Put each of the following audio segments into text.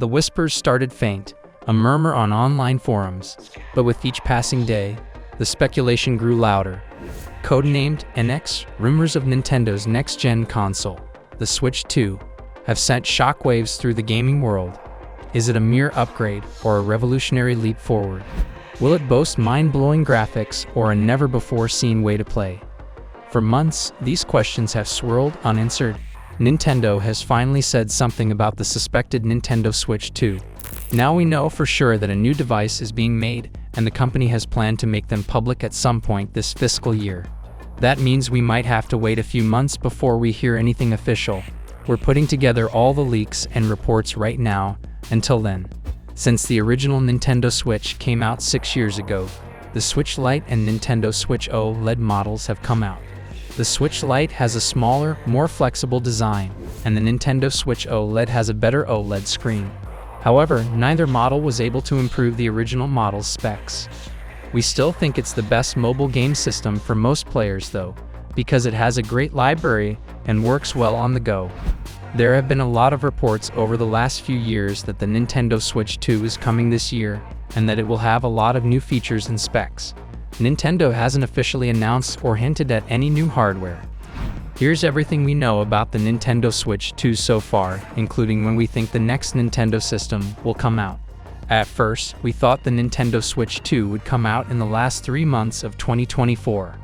The whispers started faint, a murmur on online forums, but with each passing day, the speculation grew louder. Codenamed NX, rumors of Nintendo's next-gen console, the Switch 2, have sent shockwaves through the gaming world. Is it a mere upgrade or a revolutionary leap forward? Will it boast mind-blowing graphics or a never-before-seen way to play? For months, these questions have swirled unanswered. Nintendo has finally said something about the suspected Nintendo Switch 2. Now we know for sure that a new device is being made, and the company has planned to make them public at some point this fiscal year. That means we might have to wait a few months before we hear anything official. We're putting together all the leaks and reports right now. Until then, since the original Nintendo Switch came out 6 years ago, the Switch Lite and Nintendo Switch OLED models have come out. The Switch Lite has a smaller, more flexible design, and the Nintendo Switch OLED has a better OLED screen. However, neither model was able to improve the original model's specs. We still think it's the best mobile game system for most players though, because it has a great library and works well on the go. There have been a lot of reports over the last few years that the Nintendo Switch 2 is coming this year, and that it will have a lot of new features and specs. Nintendo hasn't officially announced or hinted at any new hardware. Here's everything we know about the Nintendo Switch 2 so far, including when we think the next Nintendo system will come out. At first, we thought the Nintendo Switch 2 would come out in the last 3 months of 2024.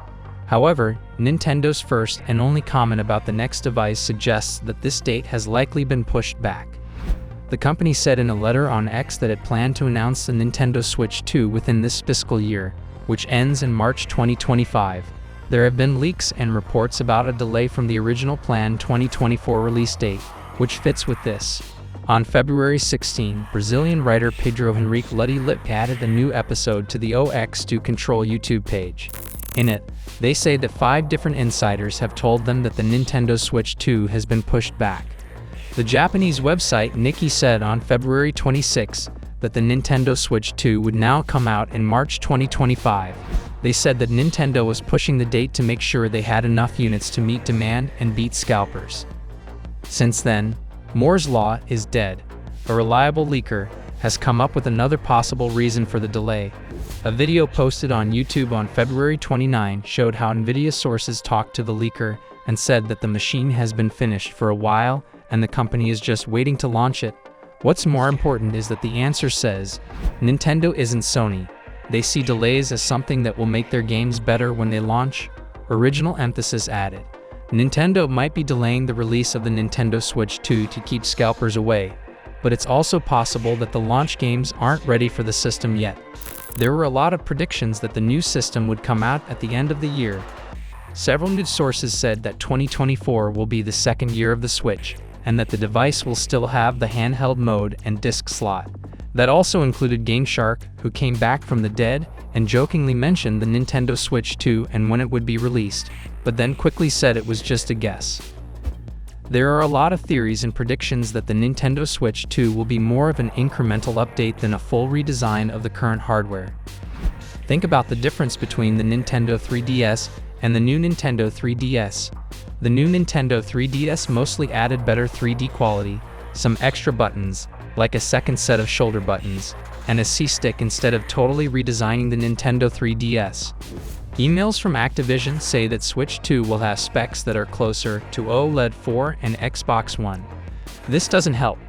However, Nintendo's first and only comment about the next device suggests that this date has likely been pushed back. The company said in a letter on X that it planned to announce the Nintendo Switch 2 within this fiscal year, which ends in March 2025. There have been leaks and reports about a delay from the original planned 2024 release date, which fits with this. On February 16, Brazilian writer Pedro Henrique Luddy added a new episode to the OX2 Control YouTube page. In it, they say that 5 different insiders have told them that the Nintendo Switch 2 has been pushed back. The Japanese website Nikkei said on February 26 that the Nintendo Switch 2 would now come out in March 2025. They said that Nintendo was pushing the date to make sure they had enough units to meet demand and beat scalpers. Since then, Moore's Law is dead. A reliable leaker has come up with another possible reason for the delay. A video posted on YouTube on February 29 showed how Nvidia sources talked to the leaker and said that the machine has been finished for a while and the company is just waiting to launch it. What's more important is that the answer says, Nintendo isn't Sony. They see delays as something that will make their games better when they launch. Original emphasis added. Nintendo might be delaying the release of the Nintendo Switch 2 to keep scalpers away, but it's also possible that the launch games aren't ready for the system yet. There were a lot of predictions that the new system would come out at the end of the year. Several news sources said that 2024 will be the second year of the Switch, and that the device will still have the handheld mode and disc slot. That also included GameShark, who came back from the dead and jokingly mentioned the Nintendo Switch 2 and when it would be released, but then quickly said it was just a guess. There are a lot of theories and predictions that the Nintendo Switch 2 will be more of an incremental update than a full redesign of the current hardware. Think about the difference between the Nintendo 3DS and the new Nintendo 3DS. The new Nintendo 3DS mostly added better 3D quality, some extra buttons, like a second set of shoulder buttons, and a C-stick instead of totally redesigning the Nintendo 3DS. Emails from Activision say that Switch 2 will have specs that are closer to OLED 4 and Xbox One. This doesn't help.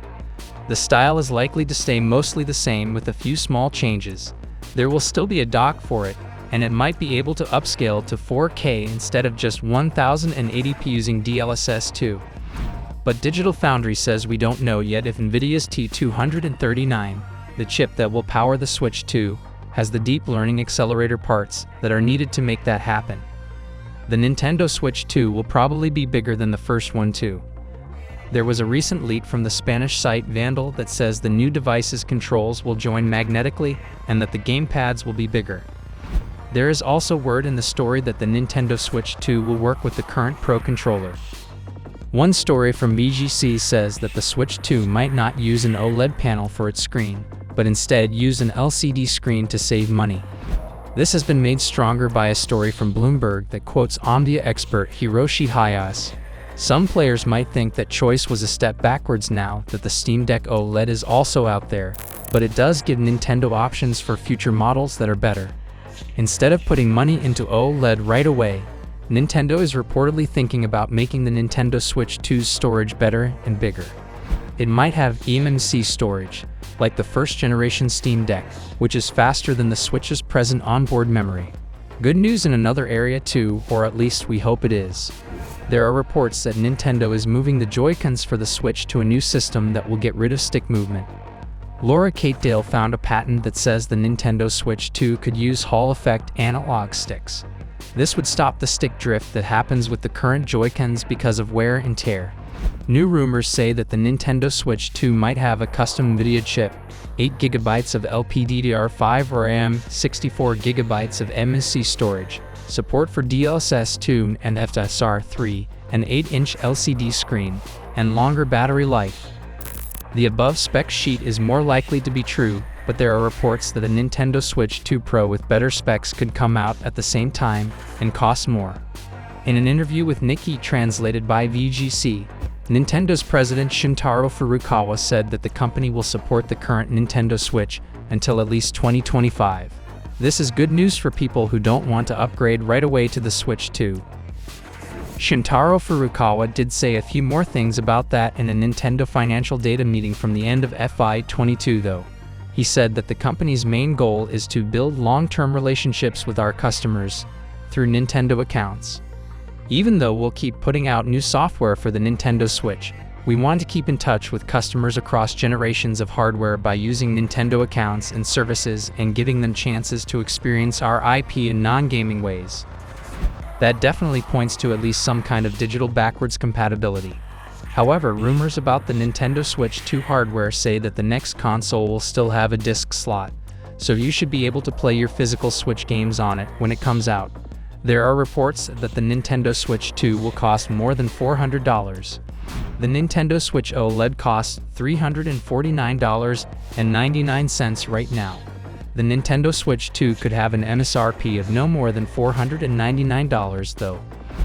The style is likely to stay mostly the same with a few small changes. There will still be a dock for it, and it might be able to upscale to 4K instead of just 1080p using DLSS 2. But Digital Foundry says we don't know yet if Nvidia's T239, the chip that will power the Switch 2, has the deep learning accelerator parts that are needed to make that happen. The Nintendo Switch 2 will probably be bigger than the first one too. There was a recent leak from the Spanish site Vandal that says the new device's controls will join magnetically and that the gamepads will be bigger. There is also word in the story that the Nintendo Switch 2 will work with the current Pro controller. One story from VGC says that the Switch 2 might not use an OLED panel for its screen, but instead use an LCD screen to save money. This has been made stronger by a story from Bloomberg that quotes Omdia expert Hiroshi Hayase, Some players might think that choice was a step backwards now that the Steam Deck OLED is also out there, but it does give Nintendo options for future models that are better. Instead of putting money into OLED right away, Nintendo is reportedly thinking about making the Nintendo Switch 2's storage better and bigger. It might have eMMC storage, like the first-generation Steam Deck, which is faster than the Switch's present onboard memory. Good news in another area too, or at least we hope it is. There are reports that Nintendo is moving the Joy-Cons for the Switch to a new system that will get rid of stick movement. Laura Kate Dale found a patent that says the Nintendo Switch 2 could use Hall effect analog sticks. This would stop the stick drift that happens with the current Joy-Cons because of wear and tear. New rumors say that the Nintendo Switch 2 might have a custom NVIDIA chip, 8GB of LPDDR5 or RAM, 64GB of MSC storage, support for DLSS 2 and FSR 3, an 8-inch LCD screen, and longer battery life. The above spec sheet is more likely to be true, but there are reports that a Nintendo Switch 2 Pro with better specs could come out at the same time and cost more. In an interview with Nikkei translated by VGC, Nintendo's president Shintaro Furukawa said that the company will support the current Nintendo Switch until at least 2025. This is good news for people who don't want to upgrade right away to the Switch 2. Shintaro Furukawa did say a few more things about that in a Nintendo financial data meeting from the end of FY22 though. He said that the company's main goal is to build long-term relationships with our customers through Nintendo accounts. Even though we'll keep putting out new software for the Nintendo Switch, we want to keep in touch with customers across generations of hardware by using Nintendo accounts and services and giving them chances to experience our IP in non-gaming ways. That definitely points to at least some kind of digital backwards compatibility. However, rumors about the Nintendo Switch 2 hardware say that the next console will still have a disc slot, so you should be able to play your physical Switch games on it when it comes out. There are reports that the Nintendo Switch 2 will cost more than $400. The Nintendo Switch OLED costs $349.99 right now. The Nintendo Switch 2 could have an MSRP of no more than $499 though.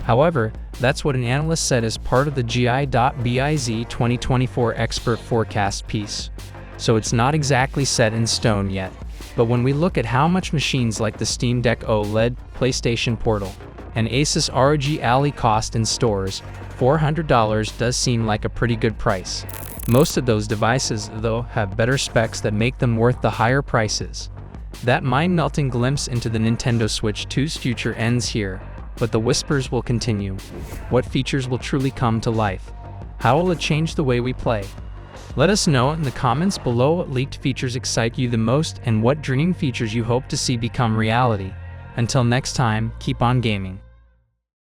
However, that's what an analyst said as part of the GI.biz 2024 expert forecast piece. So it's not exactly set in stone yet. But when we look at how much machines like the Steam Deck OLED, PlayStation Portal, and Asus ROG Ally cost in stores, $400 does seem like a pretty good price. Most of those devices, though, have better specs that make them worth the higher prices. That mind-melting glimpse into the Nintendo Switch 2's future ends here, but the whispers will continue. What features will truly come to life? How will it change the way we play? Let us know in the comments below what leaked features excite you the most and what dream features you hope to see become reality. Until next time, keep on gaming.